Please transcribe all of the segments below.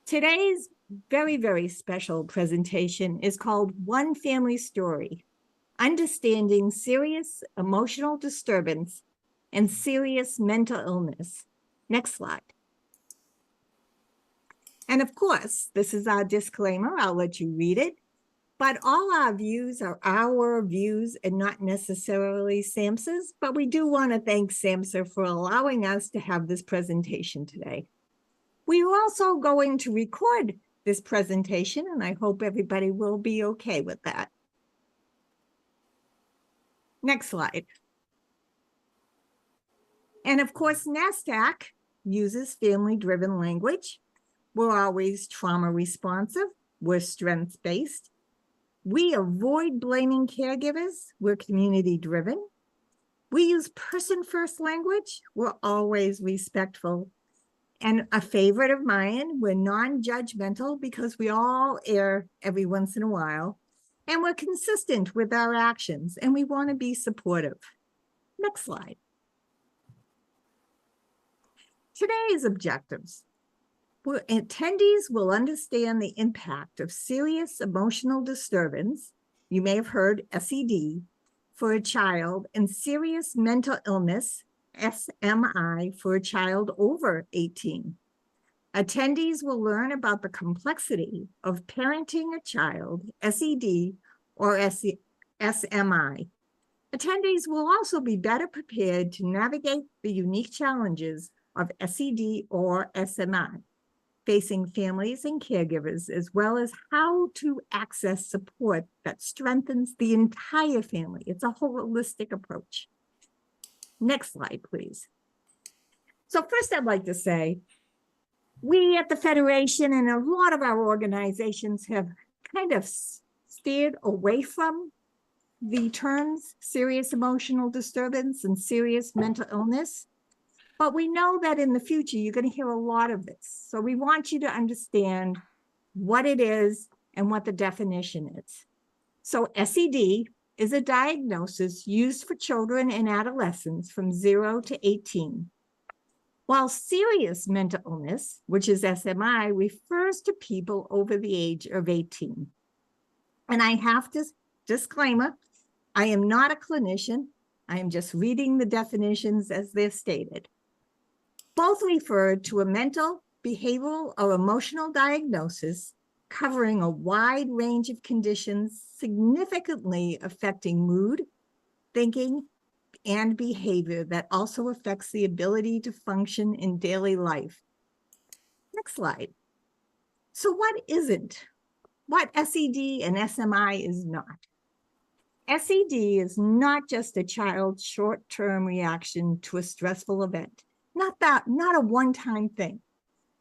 Today's very, very special presentation is called One Family Story, Understanding Serious Emotional Disturbance and Serious Mental Illness. Next slide. And of course, this is our disclaimer. I'll let you read it. But all our views are our views and not necessarily SAMHSA's. But we do want to thank SAMHSA for allowing us to have this presentation today. We are also going to record this presentation, and I hope everybody will be okay with that. Next slide. And of course, NASDAQ uses family-driven language. We're always trauma responsive. We're strengths-based. We avoid blaming caregivers. We're community-driven. We use person-first language. We're always respectful. And a favorite of mine, we're non-judgmental because we all err every once in a while. And we're consistent with our actions, and we want to be supportive. Next slide. Today's objectives. Attendees will understand the impact of serious emotional disturbance, you may have heard SED, for a child, and serious mental illness, SMI, for a child over 18. Attendees will learn about the complexity of parenting a child, SED or SMI. Attendees will also be better prepared to navigate the unique challenges of SED or SMI, facing families and caregivers, as well as how to access support that strengthens the entire family. It's a holistic approach. Next slide, please. So first, I'd like to say, we at the Federation and a lot of our organizations have kind of steered away from the terms serious emotional disturbance and serious mental illness. But we know that in the future, you're going to hear a lot of this. So we want you to understand what it is and what the definition is. So SED is a diagnosis used for children and adolescents from 0 to 18. While serious mental illness, which is SMI, refers to people over the age of 18. And I have to disclaimer, I am not a clinician. I am just reading the definitions as they're stated. Both refer to a mental, behavioral, or emotional diagnosis covering a wide range of conditions significantly affecting mood, thinking, and behavior that also affects the ability to function in daily life. Next slide. So what isn't? What SED and SMI is not? SED is not just a child's short-term reaction to a stressful event. Not a one-time thing.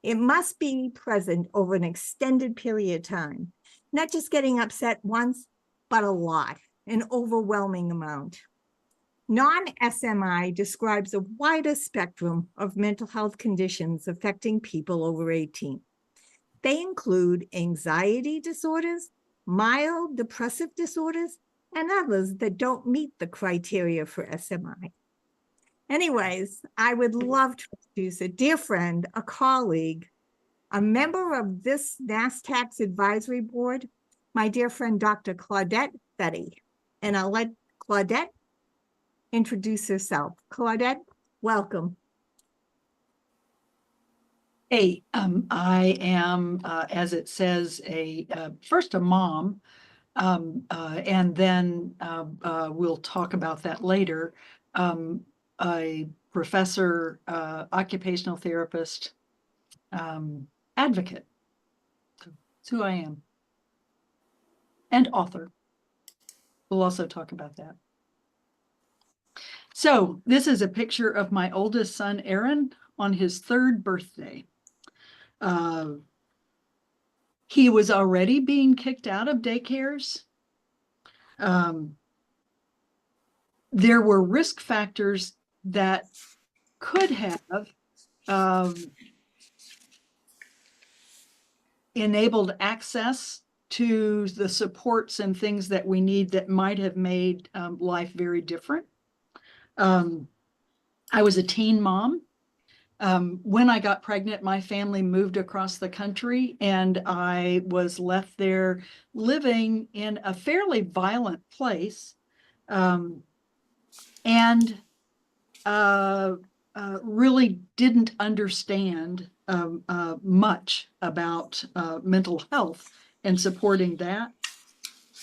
It must be present over an extended period of time, not just getting upset once, but a lot, an overwhelming amount. Non-SMI describes a wider spectrum of mental health conditions affecting people over 18. They include anxiety disorders, mild depressive disorders, and others that don't meet the criteria for SMI. Anyways, I would love to introduce a dear friend, a colleague, a member of this NASDAQ's advisory board, my dear friend, Dr. Claudette Fetty. And I'll let Claudette introduce herself. Claudette, welcome. Hey, I am, as it says, first a mom, and then we'll talk about that later. A professor, occupational therapist, advocate. That's who I am. And author. We'll also talk about that. So this is a picture of my oldest son, Aaron, on his 3rd birthday. He was already being kicked out of daycares. There were risk factors that could have enabled access to the supports and things that we need that might have made life very different. I was a teen mom. When I got pregnant, my family moved across the country, and I was left there living in a fairly violent place, and really didn't understand much about mental health and supporting that.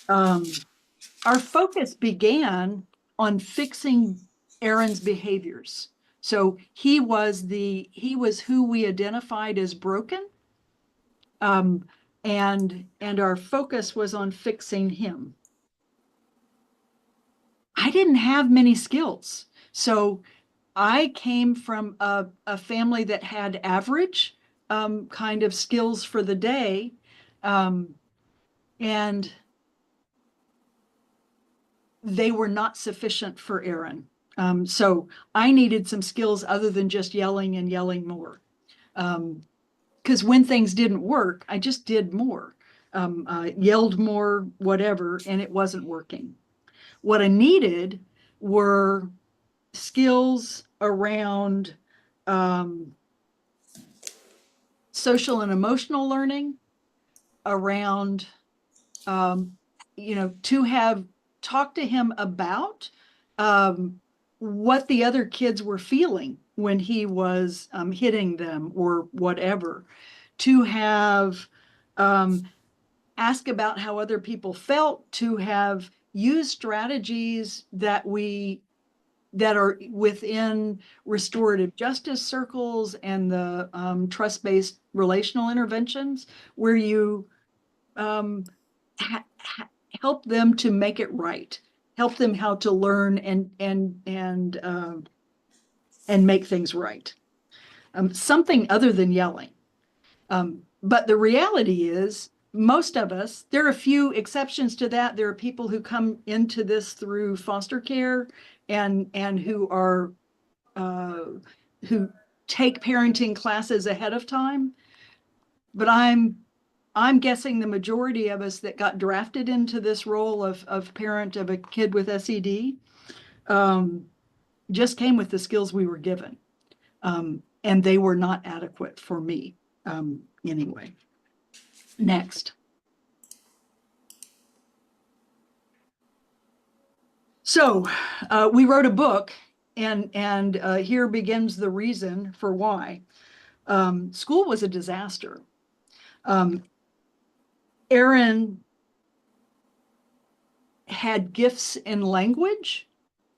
Our focus began on fixing Aaron's behaviors. So he was who we identified as broken, and our focus was on fixing him. I didn't have many skills, so I came from a family that had average kind of skills for the day, and they were not sufficient for Aaron. So I needed some skills other than just yelling and yelling more. Because when things didn't work, I just did more, yelled more, whatever, and it wasn't working. What I needed were skills around social and emotional learning, around, to have talked to him about what the other kids were feeling when he was hitting them or whatever, to have asked about how other people felt, to have used strategies that are within restorative justice circles and the trust-based relational interventions, where you help them to make it right, help them how to learn and make things right. Something other than yelling. But the reality is, most of us, there are a few exceptions to that. There are people who come into this through foster care and who are who take parenting classes ahead of time. But I'm guessing the majority of us that got drafted into this role of parent of a kid with SED just came with the skills we were given. And they were not adequate for me anyway. Next. So we wrote a book, and here begins the reason for why. School was a disaster. Aaron had gifts in language.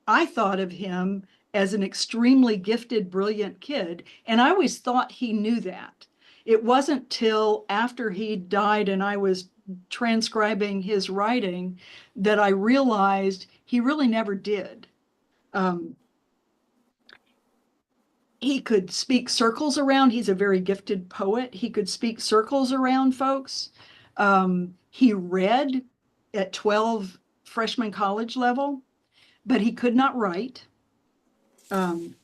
I thought of him as an extremely gifted, brilliant kid, and I always thought he knew that. It wasn't till after he died and I was transcribing his writing that I realized he really never did. He could speak circles around. He's a very gifted poet. He could speak circles around folks. He read at 12 freshman college level, but he could not write. And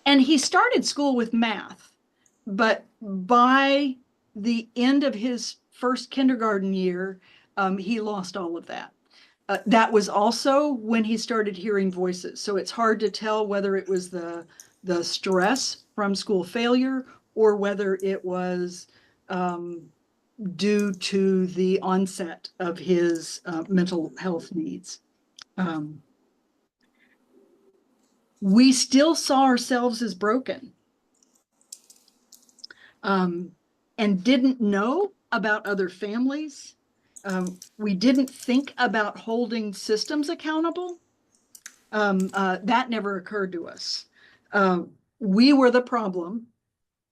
he started school with math, but by the end of his first kindergarten year, he lost all of that. That was also when he started hearing voices. So it's hard to tell whether it was the stress from school failure or whether it was due to the onset of his mental health needs. We still saw ourselves as broken, and didn't know about other families. We didn't think about holding systems accountable. That never occurred to us. We were the problem,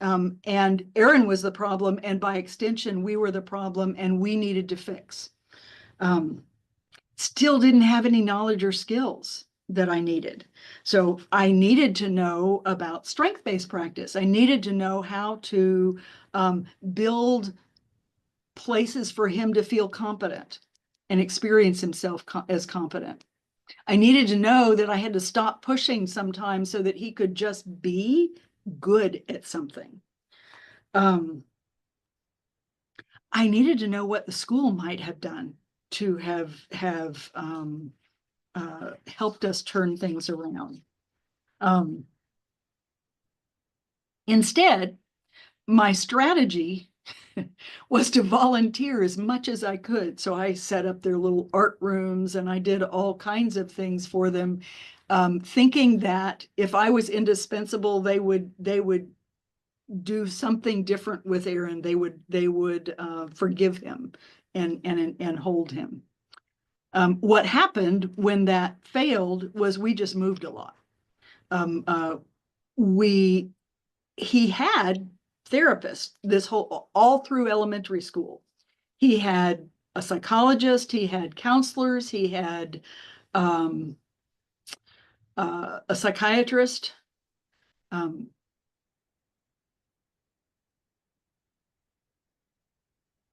and Aaron was the problem, and by extension, we were the problem, and we needed to fix. Still didn't have any knowledge or skills that I needed. So I needed to know about strength-based practice. I needed to know how to build places for him to feel competent and experience himself as competent. I needed to know that I had to stop pushing sometimes so that he could just be good at something. I needed to know what the school might have done to have helped us turn things around. Instead, my strategy was to volunteer as much as I could. So I set up their little art rooms and I did all kinds of things for them, thinking that if I was indispensable, they would do something different with Aaron. They would forgive him and hold him. What happened when that failed was we just moved a lot. He had therapists all through elementary school. He had a psychologist, he had counselors, he had a psychiatrist.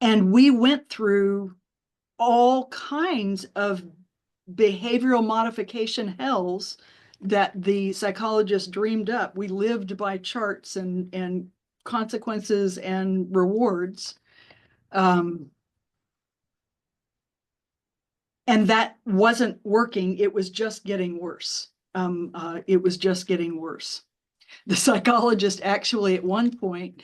And we went through all kinds of behavioral modification hells that the psychologist dreamed up. We lived by charts and consequences and rewards. And that wasn't working. It was just getting worse. It was just getting worse. The psychologist actually at one point,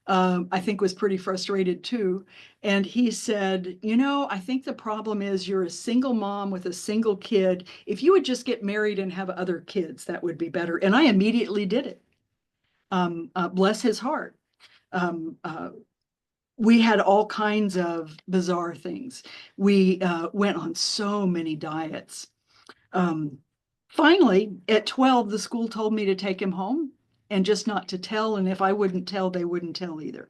I think was pretty frustrated too. And he said, I think the problem is you're a single mom with a single kid. If you would just get married and have other kids, that would be better. And I immediately did it. Bless his heart. We had all kinds of bizarre things. We went on so many diets. Finally, at 12, the school told me to take him home and just not to tell. And if I wouldn't tell, they wouldn't tell either.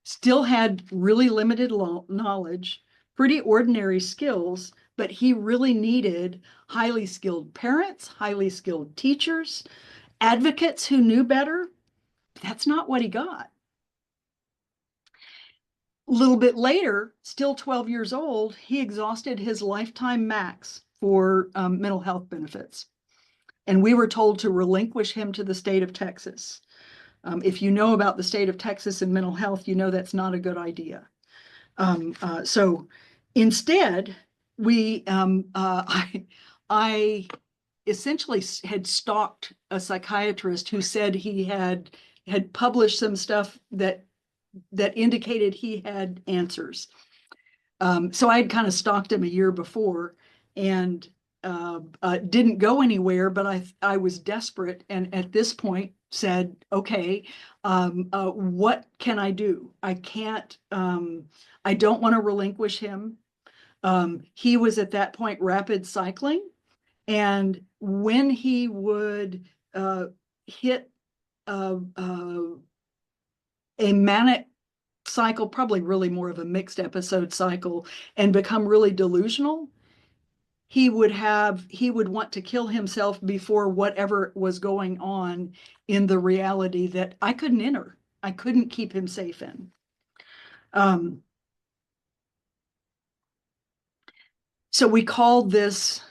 Still had really limited knowledge, pretty ordinary skills, but he really needed highly skilled parents, highly skilled teachers, advocates who knew better. That's not what he got. A little bit later, still 12 years old, he exhausted his lifetime max for mental health benefits. And we were told to relinquish him to the state of Texas. If you know about the state of Texas and mental health, you know that's not a good idea. So instead, I essentially had stalked a psychiatrist who said he had published some stuff that indicated he had answers. So I had kind of stalked him a year before and didn't go anywhere, but I was desperate. And at this point said, okay, what can I do? I can't, I don't want to relinquish him. He was at that point rapid cycling. And when he would hit a manic cycle, probably really more of a mixed episode cycle, and become really delusional, he would want to kill himself before whatever was going on in the reality that I couldn't enter. I couldn't keep him safe in. So we called this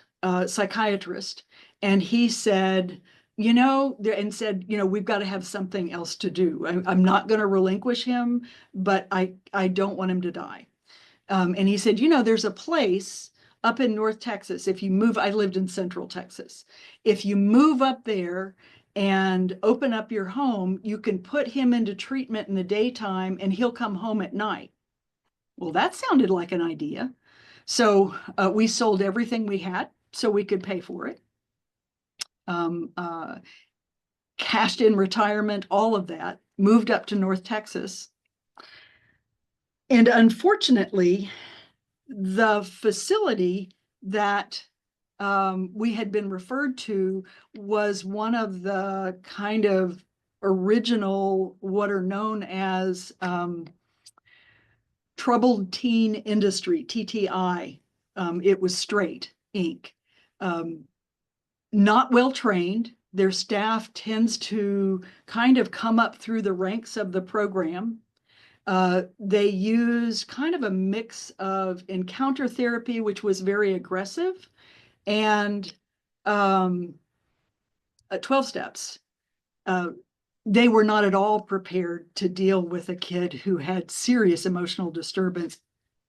psychiatrist, and he said, we've got to have something else to do. I'm not going to relinquish him, but I don't want him to die. And he said, there's a place up in North Texas. If you move, I lived in Central Texas. If you move up there and open up your home, you can put him into treatment in the daytime and he'll come home at night. Well, that sounded like an idea. So we sold everything we had so we could pay for it. Cashed in retirement, all of that, moved up to North Texas. And unfortunately, the facility that we had been referred to was one of the kind of original, what are known as troubled teen industry, TTI. It was straight Inc. Not well trained. Their staff tends to kind of come up through the ranks of the program. They use kind of a mix of encounter therapy, which was very aggressive, and 12 steps. They were not at all prepared to deal with a kid who had serious emotional disturbance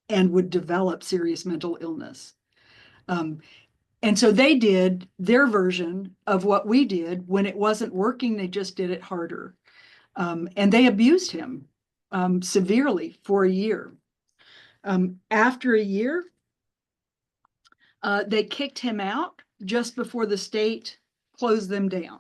and would develop serious mental illness. And so they did their version of what we did. When it wasn't working, they just did it harder. And they abused him severely for a year. After a year, they kicked him out just before the state closed them down.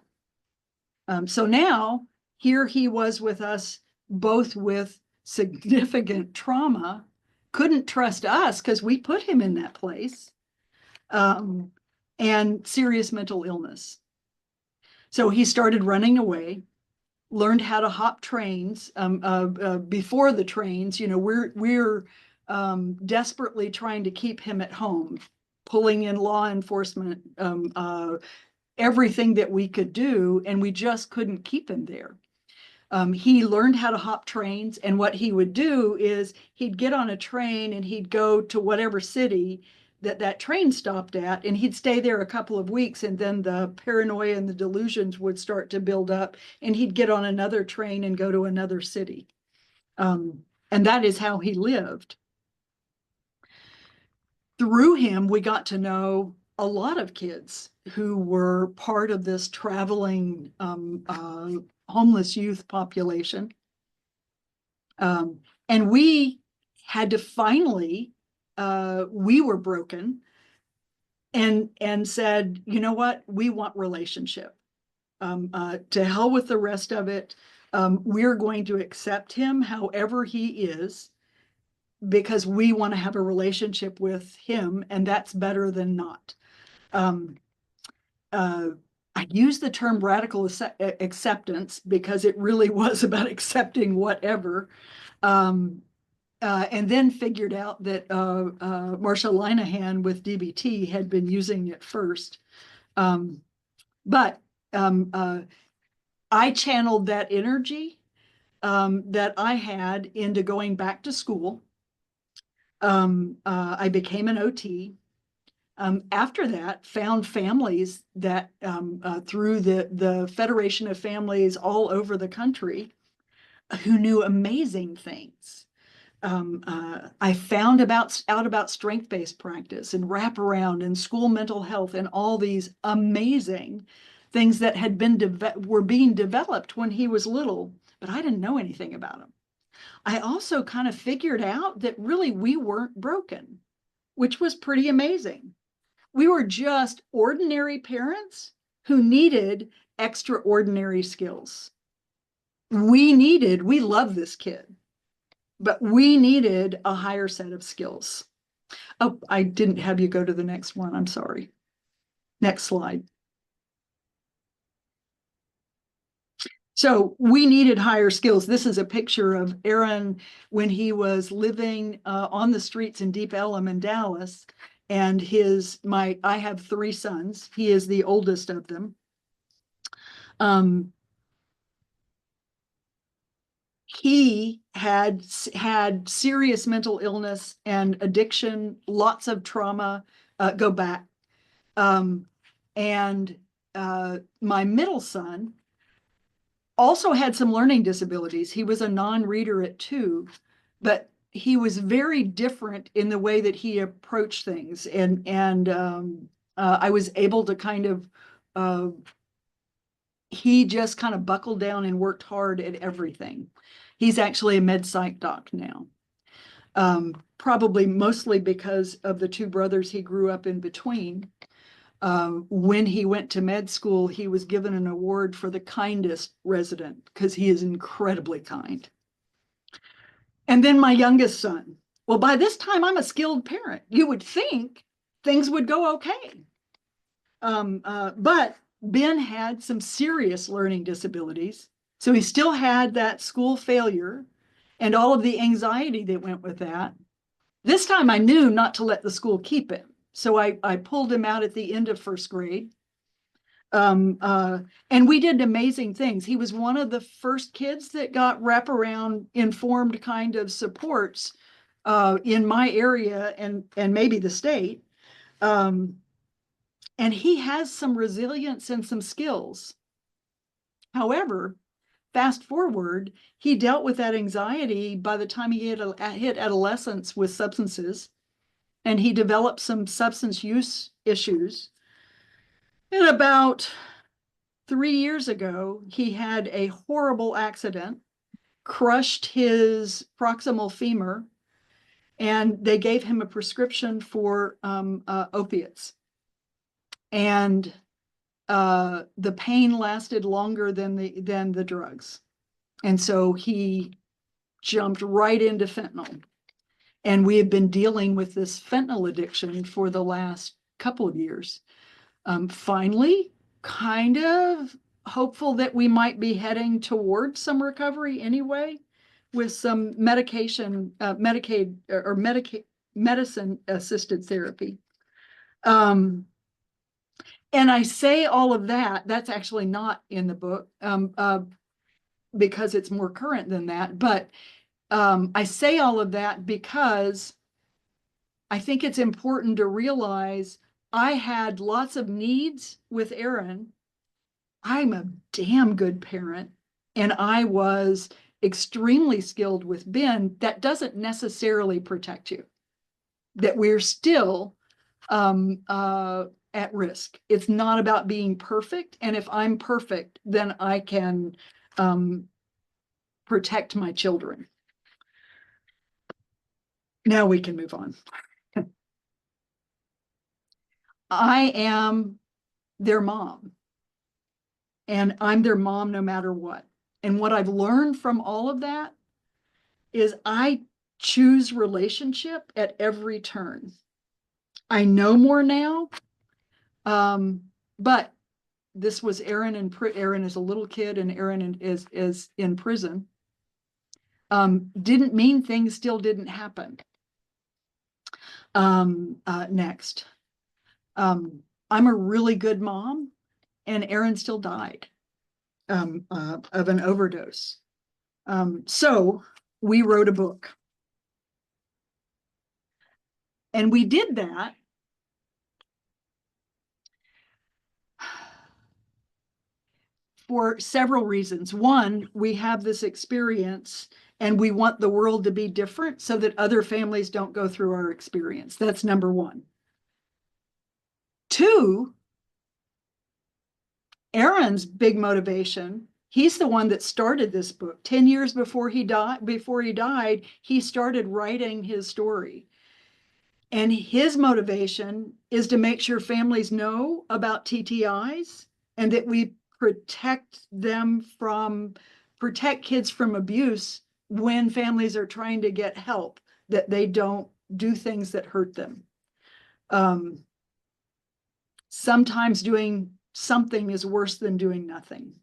So now here he was with us, both with significant trauma, couldn't trust us because we put him in that place, and serious mental illness. So he started running away, learned how to hop trains. Before the trains, we're desperately trying to keep him at home, pulling in law enforcement, everything that we could do, and we just couldn't keep him there. He learned how to hop trains, and what he would do is he'd get on a train and he'd go to whatever city that train stopped at, and he'd stay there a couple of weeks, and then the paranoia and the delusions would start to build up, and he'd get on another train and go to another city. And that is how he lived. Through him, we got to know a lot of kids who were part of this traveling homeless youth population. And we had to finally, we were broken and said, you know what, we want relationship. To hell with the rest of it. We're going to accept him however he is, because we want to have a relationship with him, and that's better than not. I use the term radical acceptance because it really was about accepting whatever. And then figured out that Marsha Linehan with DBT had been using it first. But I channeled that energy that I had into going back to school. I became an OT. After that, found families that through the Federation of Families all over the country who knew amazing things. I found out about strength-based practice and wraparound and school mental health and all these amazing things that had were being developed when he was little, but I didn't know anything about them. I also kind of figured out that really we weren't broken, which was pretty amazing. We were just ordinary parents who needed extraordinary skills. We love this kid, but we needed a higher set of skills. Oh, I didn't have you go to the next one. I'm sorry. Next slide. So we needed higher skills. This is a picture of Aaron when he was living on the streets in Deep Ellum in Dallas. And I have 3 sons. He is the oldest of them. He had serious mental illness and addiction, lots of trauma, go back. And my middle son also had some learning disabilities. He was a non-reader at 2, but he was very different in the way that he approached things. And I was able to kind of, he just kind of buckled down and worked hard at everything. He's actually a med psych doc now. Probably mostly because of the 2 brothers he grew up in between. When he went to med school, he was given an award for the kindest resident because he is incredibly kind. And then my youngest son. Well, by this time, I'm a skilled parent. You would think things would go okay. But Ben had some serious learning disabilities. So he still had that school failure and all of the anxiety that went with that. This time I knew not to let the school keep him. So I pulled him out at the end of 1st grade. And we did amazing things. He was one of the first kids that got wraparound informed kind of supports in my area and maybe the state. And he has some resilience and some skills. However, fast forward, he dealt with that anxiety by the time he hit adolescence with substances, and he developed some substance use issues. And about 3 years ago, he had a horrible accident, crushed his proximal femur, and they gave him a prescription for opiates. And the pain lasted longer than the drugs. And so he jumped right into fentanyl. And we have been dealing with this fentanyl addiction for the last couple of years. Finally, kind of hopeful that we might be heading towards some recovery anyway, with some medicine assisted therapy. And I say all of that, that's actually not in the book, because it's more current than that. But I say all of that because I think it's important to realize I had lots of needs with Aaron. I'm a damn good parent, and I was extremely skilled with Ben. That doesn't necessarily protect you, that we're still at risk. It's not about being perfect. And if I'm perfect, then I can protect my children. Now we can move on. I am their mom, and I'm their mom no matter what. And what I've learned from all of that is I choose relationship at every turn. I know more now, but this was Aaron, and Aaron is a little kid, and Aaron is in prison. Didn't mean things still didn't happen. Next. I'm a really good mom, and Aaron still died of an overdose. So we wrote a book. And we did that for several reasons. One, we have this experience and we want the world to be different so that other families don't go through our experience. That's number one. Two, Aaron's big motivation, he's the one that started this book. 10 years before he died, he started writing his story. And his motivation is to make sure families know about TTIs and that we protect kids from abuse when families are trying to get help, that they don't do things that hurt them. Sometimes doing something is worse than doing nothing.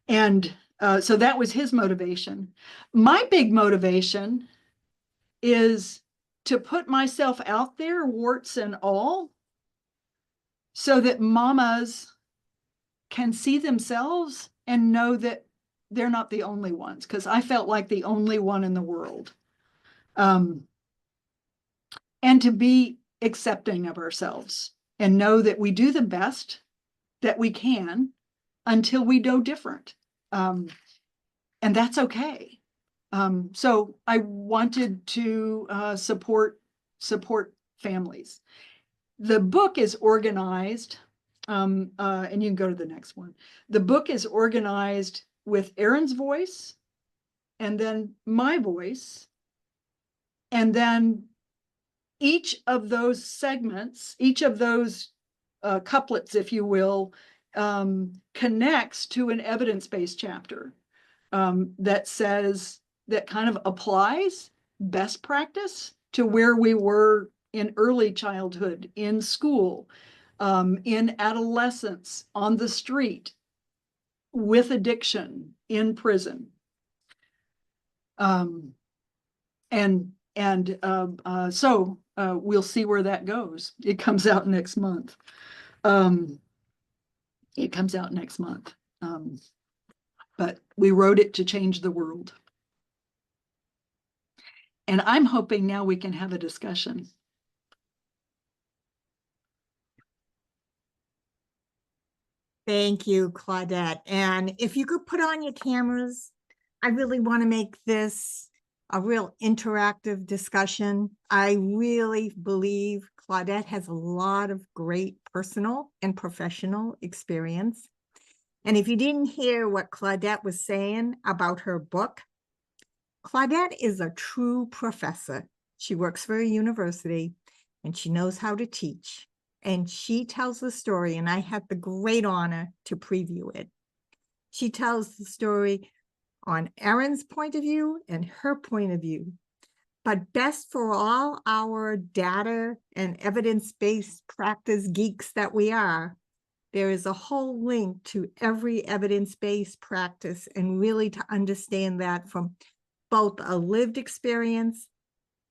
And so that was his motivation. My big motivation is to put myself out there, warts and all, so that mamas can see themselves and know that they're not the only ones, because I felt like the only one in the world. And to be accepting of ourselves and know that we do the best that we can until we know different. And that's okay. So I wanted to support families. The book is organized, and you can go to the next one. The book is organized with Aaron's voice, and then my voice, and then each of those segments, each of those couplets, if you will, connects to an evidence-based chapter that kind of applies best practice to where we were in early childhood, in school, in adolescence, on the street, with addiction, in prison. So we'll see where that goes. It comes out next month. But we wrote it to change the world. And I'm hoping now we can have a discussion. Thank you, Claudette. And if you could put on your cameras, I really want to make this a real interactive discussion. I really believe Claudette has a lot of great personal and professional experience. And if you didn't hear what Claudette was saying about her book, Claudette is a true professor. She works for a university and she knows how to teach. And she tells the story, and I had the great honor to preview it. She tells the story on Erin's point of view and her point of view. But best for all our data and evidence-based practice geeks that we are, there is a whole link to every evidence-based practice, and really to understand that from both a lived experience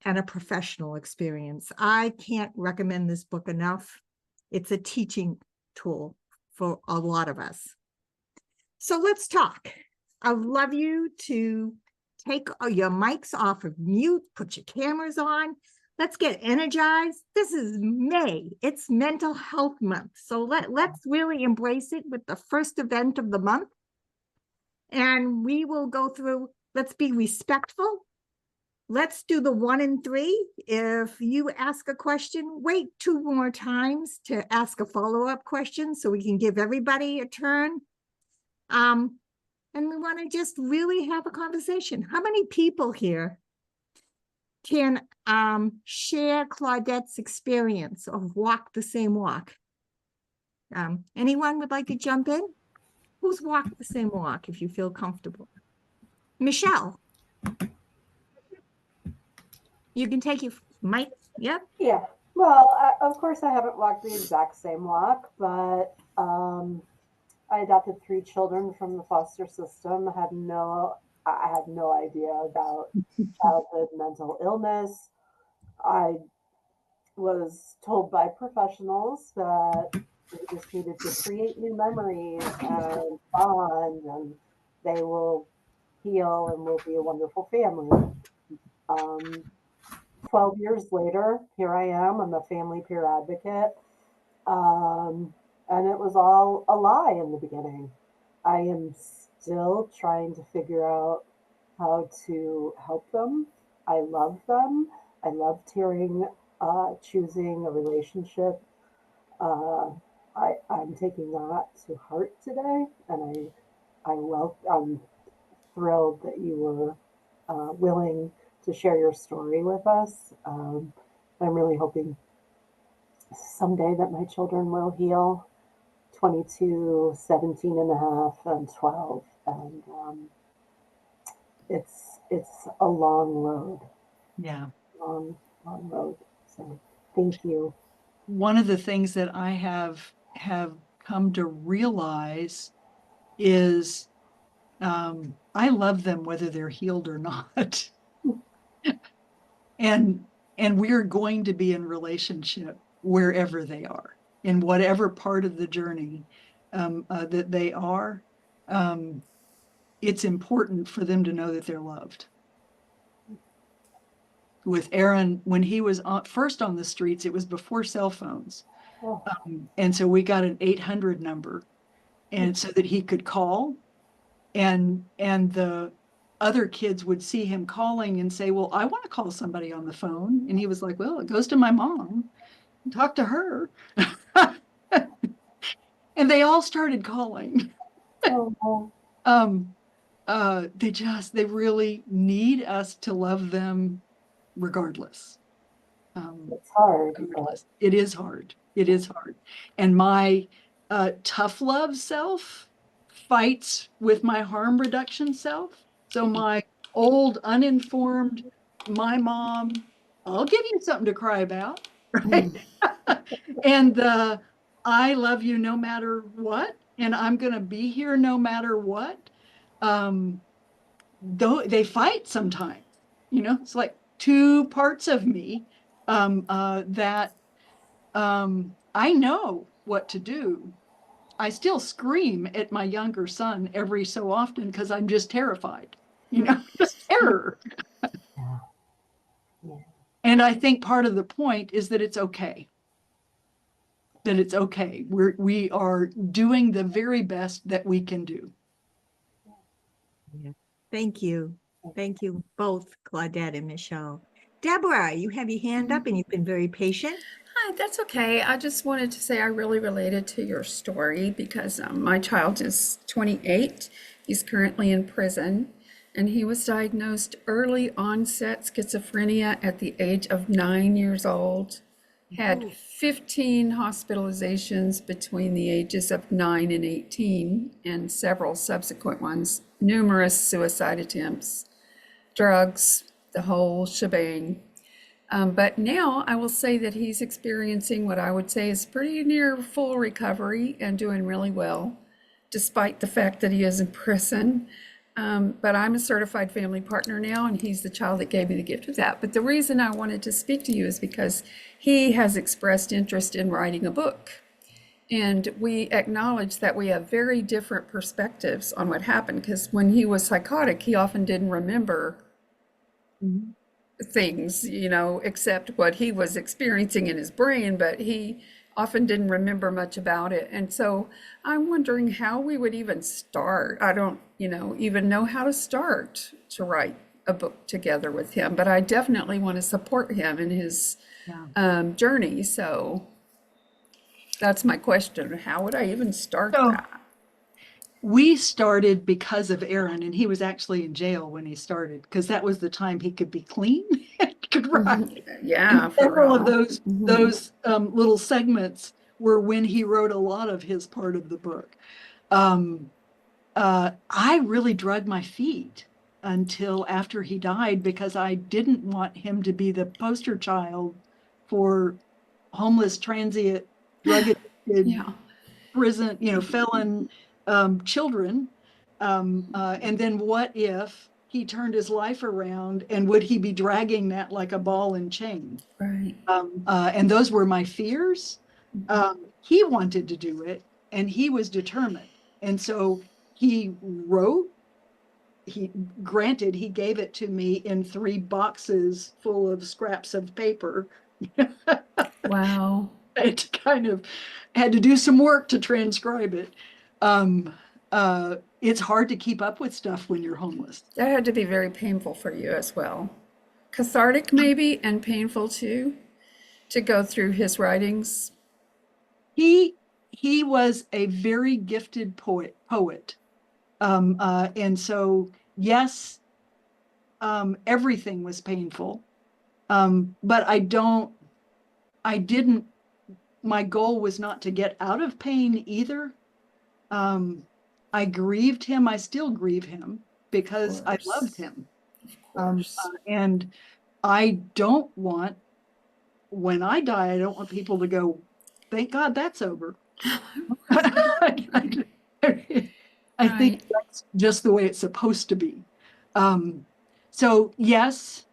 and a professional experience. I can't recommend this book enough. It's a teaching tool for a lot of us. So let's talk. I'd love you to take your mics off of mute, put your cameras on. Let's get energized. This is May. It's Mental Health Month. So let's really embrace it with the first event of the month. And we will go through, let's be respectful. Let's do the 1 and 3. If you ask a question, wait 2 more times to ask a follow-up question so we can give everybody a turn. And we want to just really have a conversation. How many people here can share Claudette's experience of walk the same walk? Anyone would like to jump in? Who's walked the same walk if you feel comfortable? Michelle. You can take your mic. Yep. Yeah. Well, of course, I haven't walked the exact same walk, but I adopted 3 children from the foster system. I had no idea about childhood mental illness. I was told by professionals that we just needed to create new memories and bond, and they will heal and we'll be a wonderful family. 12 years later, here I am. I'm a family peer advocate. And it was all a lie in the beginning. I am still trying to figure out how to help them. I love them. I loved choosing a relationship. I'm taking that to heart today, and I'm thrilled that you were willing to share your story with us. I'm really hoping someday that my children will heal. 22, 17 and a half, and 12. And it's a long road. Yeah. Long road. So thank you. One of the things that I have come to realize is I love them whether they're healed or not. and we're going to be in relationship wherever they are, in whatever part of the journey that they are. It's important for them to know that they're loved. With Aaron, when he was first on the streets, it was before cell phones. Oh. And so we got an 800 number, and so that he could call, and the other kids would see him calling and say, well, I want to call somebody on the phone. And he was like, well, it goes to my mom. Talk to her. And they all started calling. Oh. They really need us to love them regardless. It's hard. Regardless. It is hard. It is hard. And my tough love self fights with my harm reduction self. So my old uninformed, my mom, I'll give you something to cry about, right? And the I love you no matter what, and I'm going to be here no matter what. Though they fight sometimes, it's like 2 parts of me that I know what to do. I still scream at my younger son every so often because I'm just terrified, just terror. Yeah. Yeah. And I think part of the point is that it's okay. That it's okay. We are doing the very best that we can do. Yeah. Thank you. Thank you both, Claudette and Michelle. Deborah, you have your hand up and you've been very patient. Hi, that's okay. I just wanted to say I really related to your story because my child is 28. He's currently in prison, and he was diagnosed early onset schizophrenia at the age of 9 years old. Had 15 hospitalizations between the ages of 9 and 18, and several subsequent ones, numerous suicide attempts, drugs, the whole shebang. But now I will say that he's experiencing what I would say is pretty near full recovery and doing really well, despite the fact that he is in prison. But I'm a certified family partner now, and he's the child that gave me the gift of that. But the reason I wanted to speak to you is because he has expressed interest in writing a book. And we acknowledge that we have very different perspectives on what happened, because when he was psychotic, he often didn't remember things, except what he was experiencing in his brain, but he often didn't remember much about it. And so I'm wondering how we would even start. I don't, even know how to start to write a book together with him, but I definitely want to support him in his journey. So that's my question. How would I even start So- that? We started because of Aaron, and he was actually in jail when he started, because that was the time he could be clean and could write. Yeah, for Several of real. those little segments were when he wrote a lot of his part of the book. I really dragged my feet until after he died, because I didn't want him to be the poster child for homeless, transient, drug addicted, Yeah, prison, felon children. And then what if he turned his life around, and would he be dragging that like a ball and chain? right. And those were my fears. He wanted to do it, and he was determined. And so he wrote, he gave it to me in 3 boxes full of scraps of paper. Wow. I had to do some work to transcribe it. It's hard to keep up with stuff when you're homeless. That had to be very painful for you as well. Cathartic, maybe, and painful too, to go through his writings. He was a very gifted poet. And so, yes, everything was painful. But my goal was not to get out of pain either. I grieved him. I still grieve him because I course. loved him. Of course. And I don't want, when I die, I don't want people to go, thank God that's over. I think that's just the way it's supposed to be. So yes,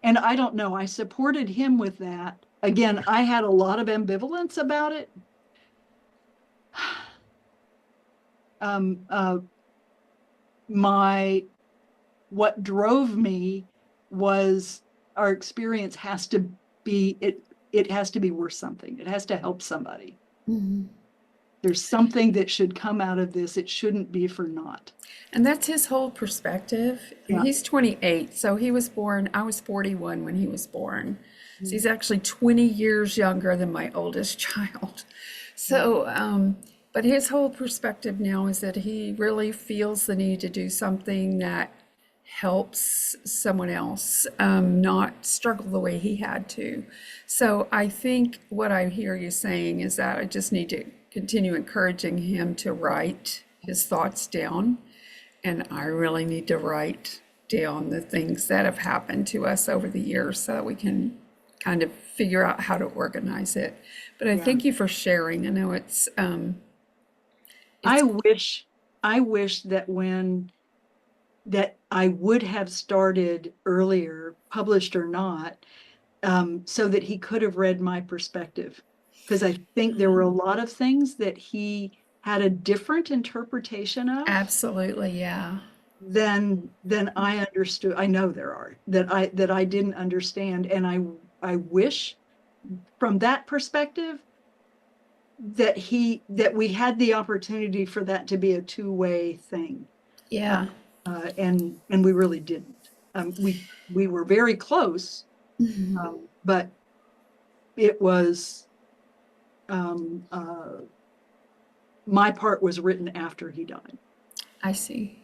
and I don't know, I supported him with that. Again, I had a lot of ambivalence about it. What drove me was our experience has to be, it has to be worth something. It has to help somebody. Mhm. There's something that should come out of this. It shouldn't be for naught. And that's his whole perspective. Yeah. He's 28, so he was born, I was 41 when he was born. So he's actually 20 years younger than my oldest child. So, but his whole perspective now is that he really feels the need to do something that helps someone else not struggle the way he had to. So I think what I hear you saying is that I just need to continue encouraging him to write his thoughts down. And I really need to write down the things that have happened to us over the years so that we can kind of figure out how to organize it. But I thank you for sharing. I know it's I wish that I would have started earlier, published or not, so that he could have read my perspective. Because I think there were a lot of things that he had a different interpretation of absolutely, yeah. than I understood. I know there are that I didn't understand, and I wish from that perspective that we had the opportunity for that to be a two-way thing. Yeah. And we really didn't. We were very close, But it was, my part was written after he died. I see.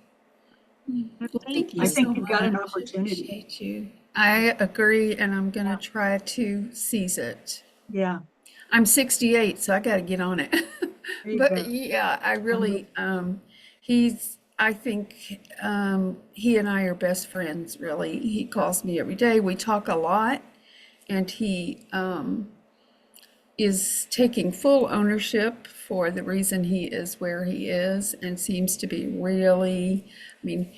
Well, Thank you I you. think so you've got an much. opportunity. Appreciate you. I agree, and I'm gonna try to seize it. Yeah, I'm 68, so I got to get on it. there you But go. yeah, I really, I think he and I are best friends, really. He calls me every day. We talk a lot, and he is taking full ownership for the reason he is where he is and seems to be really, I mean,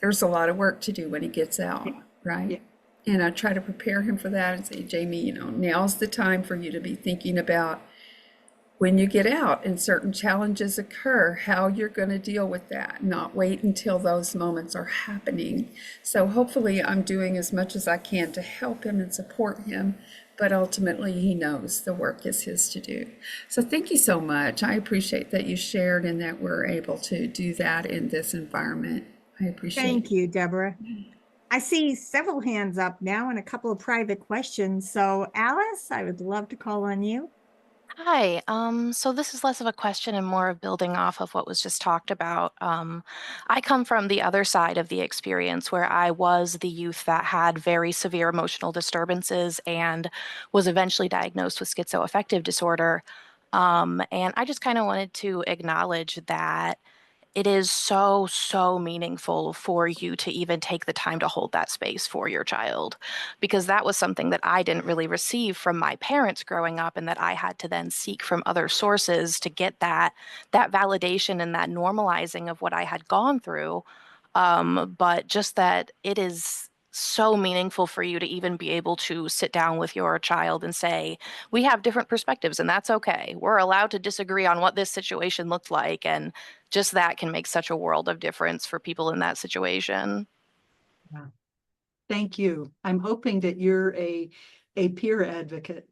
there's a lot of work to do when he gets out, right? Yeah. And I try to prepare him for that and say, Jamie, now's the time for you to be thinking about when you get out and certain challenges occur, how you're going to deal with that, not wait until those moments are happening. So hopefully I'm doing as much as I can to help him and support him, but ultimately he knows the work is his to do. So thank you so much. I appreciate that you shared and that we're able to do that in this environment. I appreciate Thank it. you, Deborah. I see several hands up now and a couple of private questions. So Alice, I would love to call on you. Hi. So this is less of a question and more of building off of what was just talked about. I come from the other side of the experience where I was the youth that had very severe emotional disturbances and was eventually diagnosed with schizoaffective disorder. And I just kind of wanted to acknowledge that it is so, so meaningful for you to even take the time to hold that space for your child, because that was something that I didn't really receive from my parents growing up, and that I had to then seek from other sources to get that validation and that normalizing of what I had gone through. But just that it is so meaningful for you to even be able to sit down with your child and say, we have different perspectives and that's okay. We're allowed to disagree on what this situation looked like. And just that can make such a world of difference for people in that situation. Yeah. Thank you. I'm hoping that you're a peer advocate,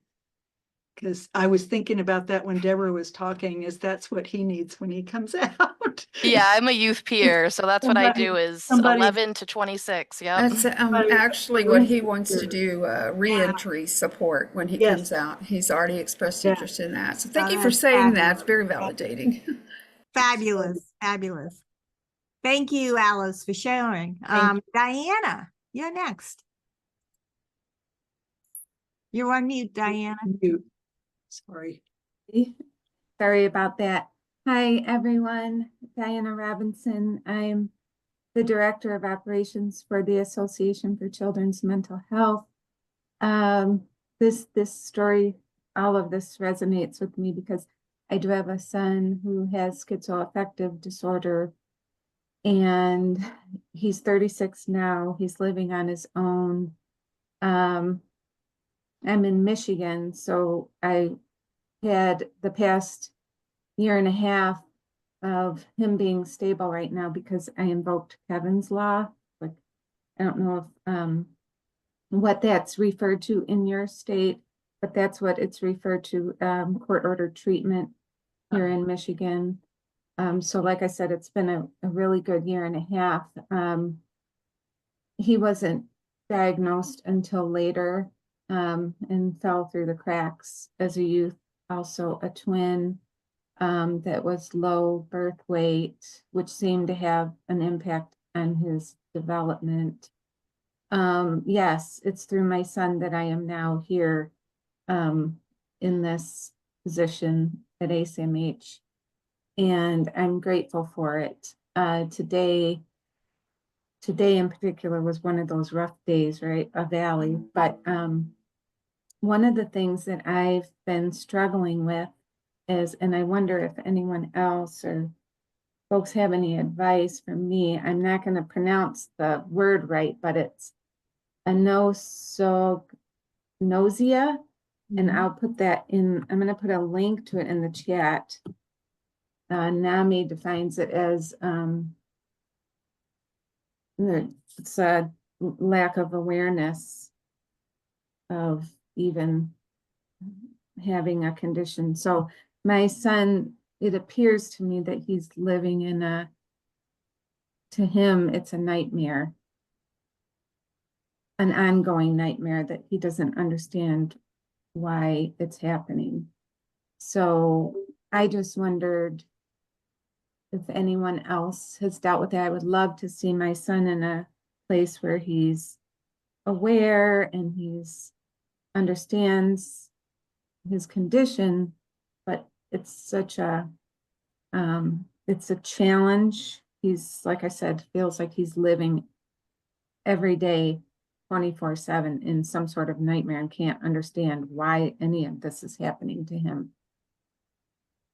because I was thinking about that when Deborah was talking, is that's what he needs when he comes out. Yeah, I'm a youth peer, so that's what I do is somebody 11 to 26. Yep. That's actually what he wants to do, reentry support when he Yes. comes out. He's already expressed Yeah. interest in that. So thank you for That's saying that. It's fabulous. very validating. Fabulous, fabulous. Thank you, Alice, for sharing. Diana, you're next. You're on mute, Diana. Mute. Sorry. Sorry about that. Hi, everyone. Diana Robinson. I'm the Director of Operations for the Association for Children's Mental Health. This story, all of this resonates with me because I do have a son who has schizoaffective disorder, and he's 36 now. He's living on his own. I'm in Michigan, so I had the past year and a half of him being stable right now because I invoked Kevin's law. Like, I don't know if what that's referred to in your state, but that's what it's referred to, court ordered treatment here in Michigan. So like I said, it's been a really good year and a half. He wasn't diagnosed until later, and fell through the cracks as a youth, also a twin. That was low birth weight, which seemed to have an impact on his development. Yes, it's through my son that I am now here in this position at ACMH, and I'm grateful for it. Today in particular was one of those rough days, right? A valley, but one of the things that I've been struggling with is, and I wonder if anyone else or folks have any advice for me. I'm not going to pronounce the word right, but it's anosognosia. And I'll put that in, I'm going to put a link to it in the chat. NAMI defines it as it's a lack of awareness of even having a condition. So my son, it appears to me that he's living in to him, it's a nightmare. an ongoing nightmare that he doesn't understand why it's happening. So I just wondered if anyone else has dealt with that. I would love to see my son in a place where he's aware and he's understands his condition, but it's such a it's a challenge. He's, like I said, feels like he's living every day 24/7 in some sort of nightmare and can't understand why any of this is happening to him.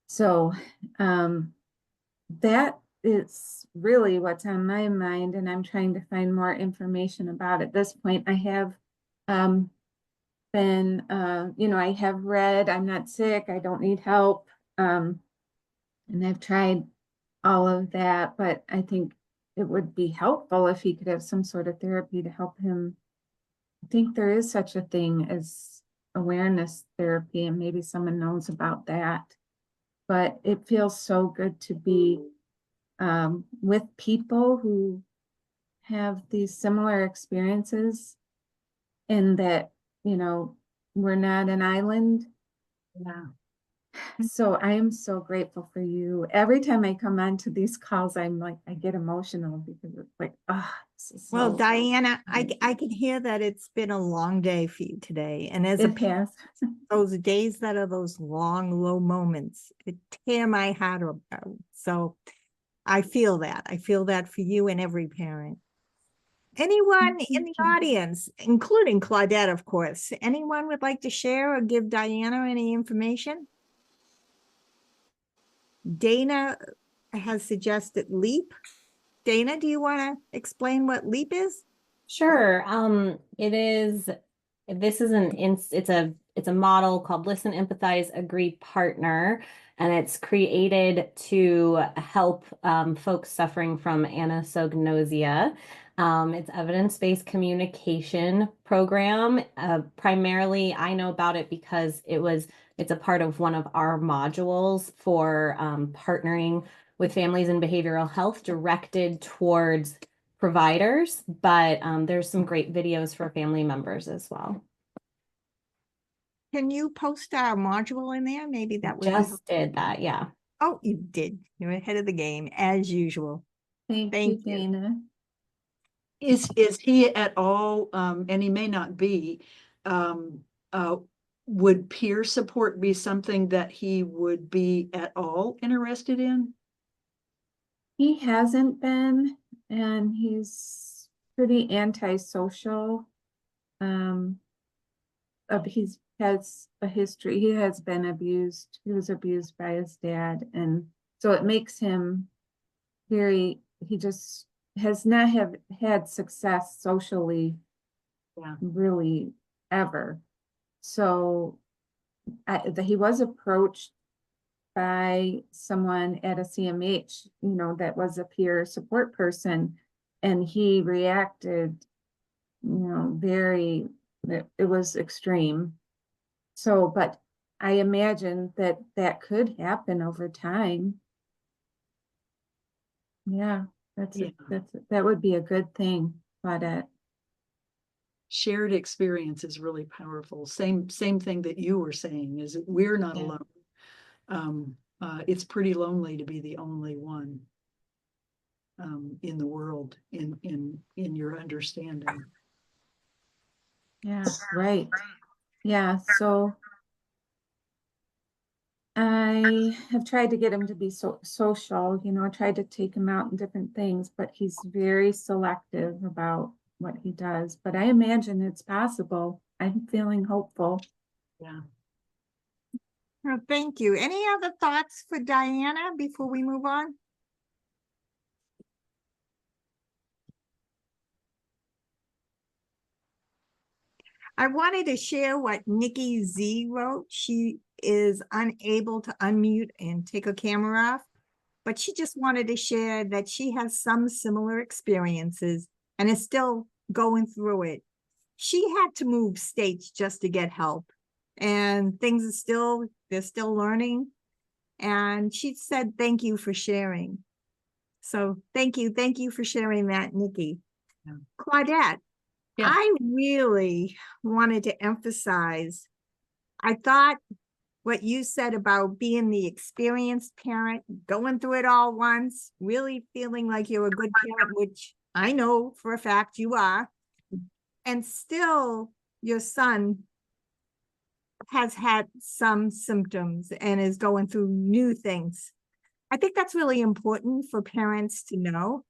So that is really what's on my mind, and I'm trying to find more information about it. At this point, I have been, I have read, I'm not sick, I don't need help. And I've tried all of that, but I think it would be helpful if he could have some sort of therapy to help him. I think there is such a thing as awareness therapy, and maybe someone knows about that. But it feels so good to be with people who have these similar experiences, and that, we're not an island. Yeah. So I am so grateful for you. Every time I come onto these calls, I'm like, I get emotional because it's like, this is Well, so Diana, I amazing. can hear that it's been a long day for you today. And as a It has. those days that are those long, low moments, it tear my heart out. So I feel that. I feel that for you and every parent. Anyone in the audience, including Claudette, of course, anyone would like to share or give Diana any information? Dana has suggested LEAP. Dana, do you want to explain what LEAP is? Sure. This is it's a model called Listen, Empathize, Agree, Partner, and it's created to help folks suffering from anosognosia. It's evidence-based communication program. Primarily, I know about it because it's a part of one of our modules for partnering with families in behavioral health directed towards providers, but there's some great videos for family members as well. Can you post our module in there? Maybe that would be helpful. Just did that, yeah. Oh, you did. You're ahead of the game as usual. Thank you, Thank you. Dana. Is he at all, and he may not be, would peer support be something that he would be at all interested in? He hasn't been, and he's pretty antisocial. He has a history. He has been abused. He was abused by his dad, and so it makes him he just has not had success socially, really, ever. So he was approached by someone at a CMH, that was a peer support person, and he reacted, it was extreme. So, but I imagine that could happen over time. Yeah, that would be a good thing, but Shared experience is really powerful. Same thing that you were saying is that we're not alone. It's pretty lonely to be the only one in the world in your understanding. yeah, right. Yeah, so I have tried to get him to be social, tried to take him out and different things, but he's very selective about what he does. But I imagine it's possible. I'm feeling hopeful. Yeah. Well, thank you. Any other thoughts for Diana before we move on? I wanted to share what Nikki Z wrote. She is unable to unmute and take her camera off, but she just wanted to share that she has some similar experiences and is still going through it. She had to move states just to get help, and they're still learning. And she said, thank you for sharing. So thank you for sharing that, Nikki. Yeah. Claudette, Yeah. I really wanted to emphasize, I thought what you said about being the experienced parent, going through it all once, really feeling like you're a good parent, which I know for a fact you are, and still your son has had some symptoms and is going through new things. I think that's really important for parents to know.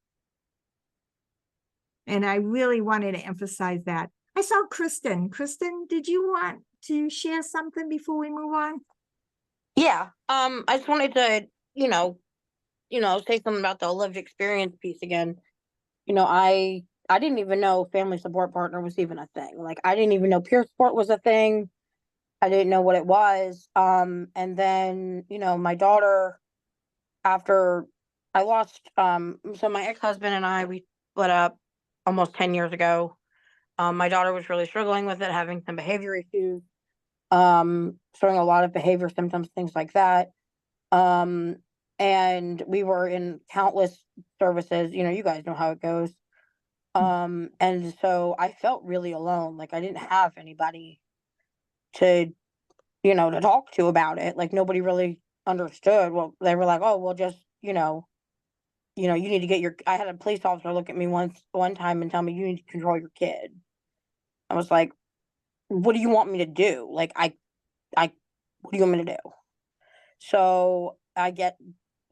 And I really wanted to emphasize that. I saw Kristen. Kristen, did you want to share something before we move on? Yeah. I just wanted to, say something about the lived experience piece again. I didn't even know family support partner was even a thing. Like I didn't even know peer support was a thing. I didn't know what it was. And then, my daughter, after I lost, so my ex-husband and I, we split up almost 10 years ago. My daughter was really struggling with it, having some behavior issues, showing a lot of behavior symptoms, things like that. And we were in countless services, you guys know how it goes. And so I felt really alone. Like I didn't have anybody to, to talk to about it. Like nobody really understood. Well, they were like, oh, well, just, you need to get I had a police officer look at me one time and tell me you need to control your kid. I was like, what do you want me to do? Like, what do you want me to do? So I get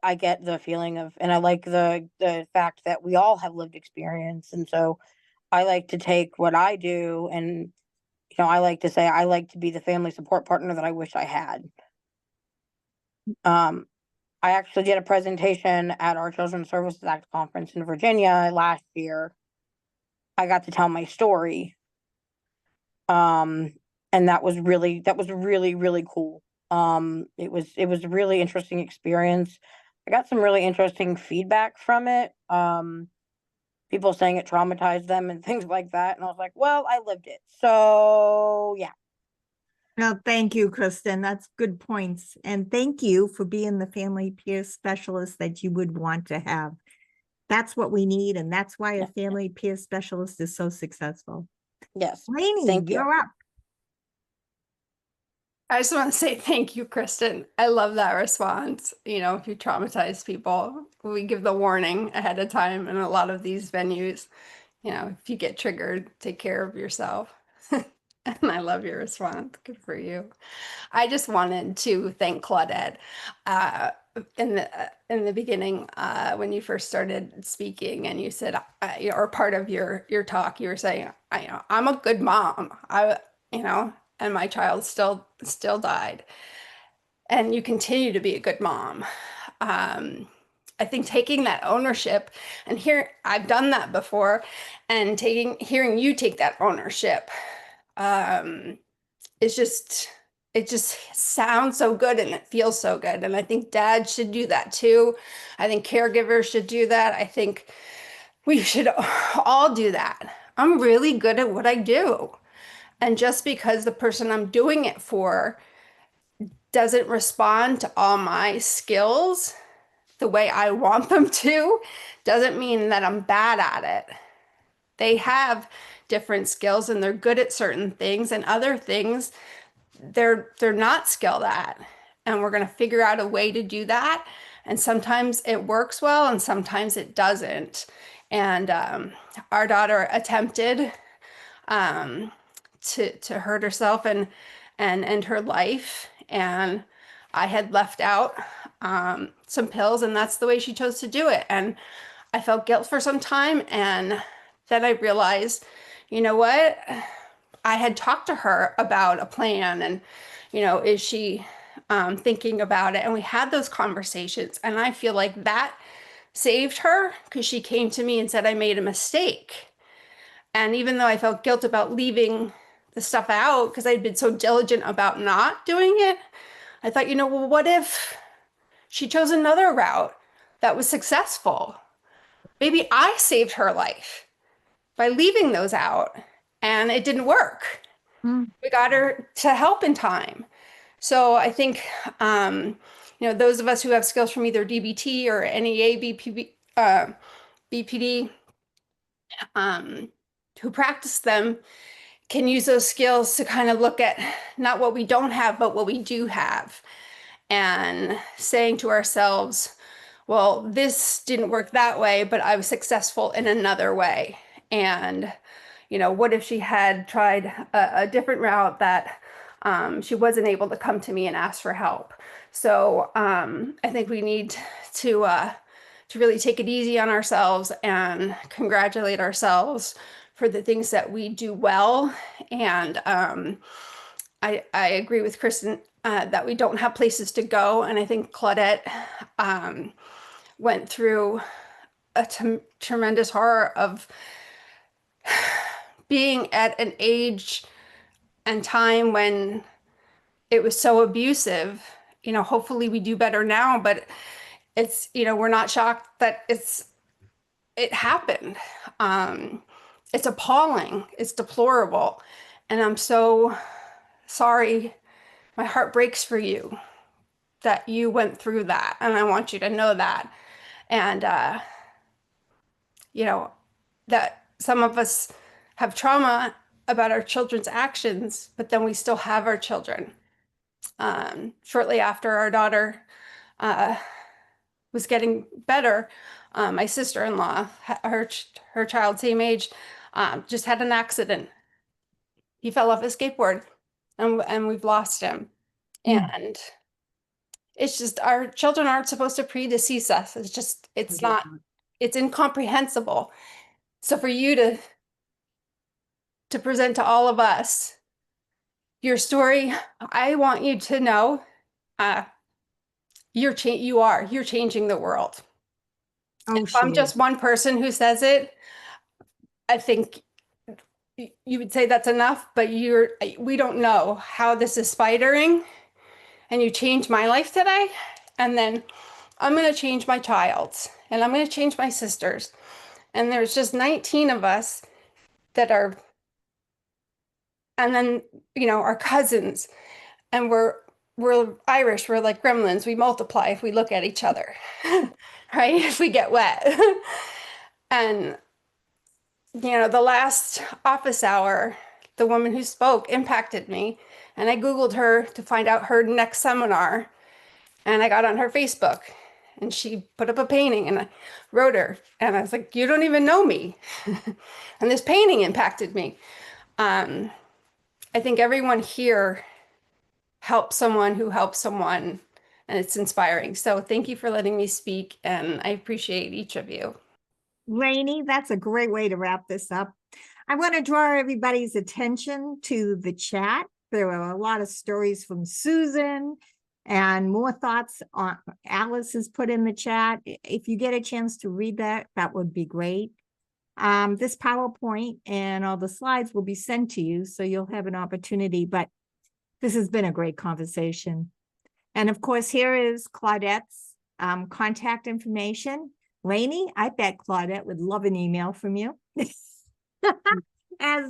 the feeling of, and I like the fact that we all have lived experience. And so I like to take what I do and, I like to say, I like to be the family support partner that I wish I had. I actually did a presentation at our Children's Services Act conference in Virginia last year. I got to tell my story. And that was really, really cool. It was a really interesting experience. I got some really interesting feedback from it. People saying it traumatized them and things like that. And I was like, well, I lived it. So yeah. No, thank you, Kristen. That's good points. And thank you for being the family peer specialist that you would want to have. That's what we need. And that's why a family peer specialist is so successful. Yes. Lainey, Thank you. you're up. I just want to say thank you, Kristen. I love that response. If you traumatize people, we give the warning ahead of time in a lot of these venues. If you get triggered, take care of yourself. And I love your response. Good for you. I just wanted to thank Claudette in the beginning when you first started speaking, and you said, or part of your talk, you were saying, I'm a good mom. And my child still died, and you continue to be a good mom. I think taking that ownership, and here I've done that before, and hearing you take that ownership. It's just, it just sounds so good and it feels so good. And I think dads should do that too. I think caregivers should do that. I think we should all do that. I'm really good at what I do. And just because the person I'm doing it for doesn't respond to all my skills the way I want them to, doesn't mean that I'm bad at it. They have different skills and they're good at certain things, and other things they're not skilled at. And we're going to figure out a way to do that. And sometimes it works well and sometimes it doesn't. And our daughter attempted to hurt herself and end her life. And I had left out some pills, and that's the way she chose to do it. And I felt guilt for some time, and then I realized, you know what? I had talked to her about a plan, and, is she thinking about it? And we had those conversations, and I feel like that saved her because she came to me and said, I made a mistake. And even though I felt guilt about leaving the stuff out because I'd been so diligent about not doing it, I thought, well, what if she chose another route that was successful? Maybe I saved her life by leaving those out, and it didn't work. We got her to help in time. So I think, those of us who have skills from either DBT or NEA, BPD, who practice them can use those skills to kind of look at not what we don't have, but what we do have. And saying to ourselves, well, this didn't work that way, but I was successful in another way. And, you know, what if she had tried a different route that she wasn't able to come to me and ask for help? So I think we need to really take it easy on ourselves and congratulate ourselves for the things that we do well. And I agree with Kristen that we don't have places to go. And I think Claudette went through a tremendous horror of being at an age and time when it was so abusive. You know, hopefully we do better now, but it's, you know, we're not shocked that it happened. It's appalling. It's deplorable. And I'm so sorry. My heart breaks for you that you went through that. And I want you to know that. And, you know, that some of us have trauma about our children's actions, but then we still have our children. Shortly after our daughter was getting better, my sister-in-law, her child, same age, just had an accident. He fell off his skateboard, and we've lost him. And it's just, our children aren't supposed to predecease us. It's just, it's not, it's incomprehensible. So for you to present to all of us your story, I want you to know you're changing the world. Oh, If I'm just one person who says it, I think you would say that's enough, but we don't know how this is spidering, and you changed my life today, and then I'm going to change my child's, and I'm going to change my sister's, and there's just 19 of us that are, and then, you know, our cousins, and we're Irish, we're like gremlins, we multiply if we look at each other, right? If we get wet. And, you know, the last office hour, the woman who spoke impacted me, and I Googled her to find out her next seminar, and I got on her Facebook, and she put up a painting, and I wrote her, and I was like, you don't even know me. And this painting impacted me. I think everyone here helps someone who helps someone, and it's inspiring. So thank you for letting me speak, and I appreciate each of you. Lainey, that's a great way to wrap this up. I want to draw everybody's attention to the chat. There are a lot of stories from Susan and more thoughts on Alice has put in the chat. If you get a chance to read that, that would be great. This PowerPoint and all the slides will be sent to you, so you'll have an opportunity, but this has been a great conversation. And of course, here is Claudette's contact information. Lainey, I bet Claudette would love an email from you. As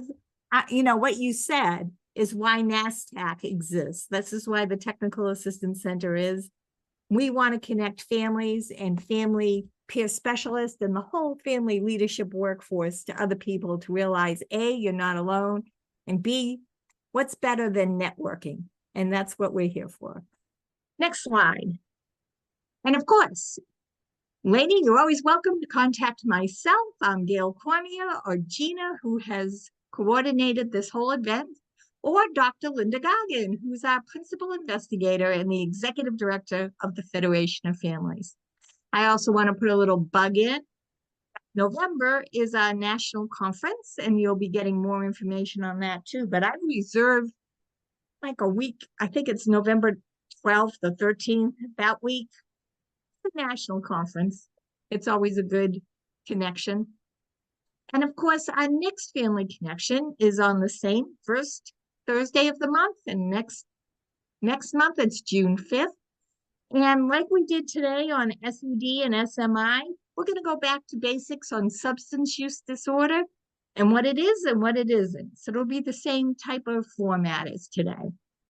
you know, what you said is why NASTAC exists. This is why the Technical Assistance Center is. We want to connect families and family peer specialists and the whole family leadership workforce to other people to realize, A, you're not alone, and B, what's better than networking? And that's what we're here for. Next slide. And of course, Lainey, you're always welcome to contact myself. I'm Gail Cormier, or Gina, who has coordinated this whole event, or Dr. Linda Goggin, who's our principal investigator and the executive director of the Federation of Families. I also want to put a little bug in. November is our national conference, and you'll be getting more information on that too. But I reserved like a week. I think it's November 12th or 13th, that week. The national conference. It's always a good connection. And of course, our next family connection is on the same first Thursday of the month. And next month, it's June 5th. And like we did today on SED and SMI, we're going to go back to basics on substance use disorder and what it is and what it isn't. So it'll be the same type of format as today.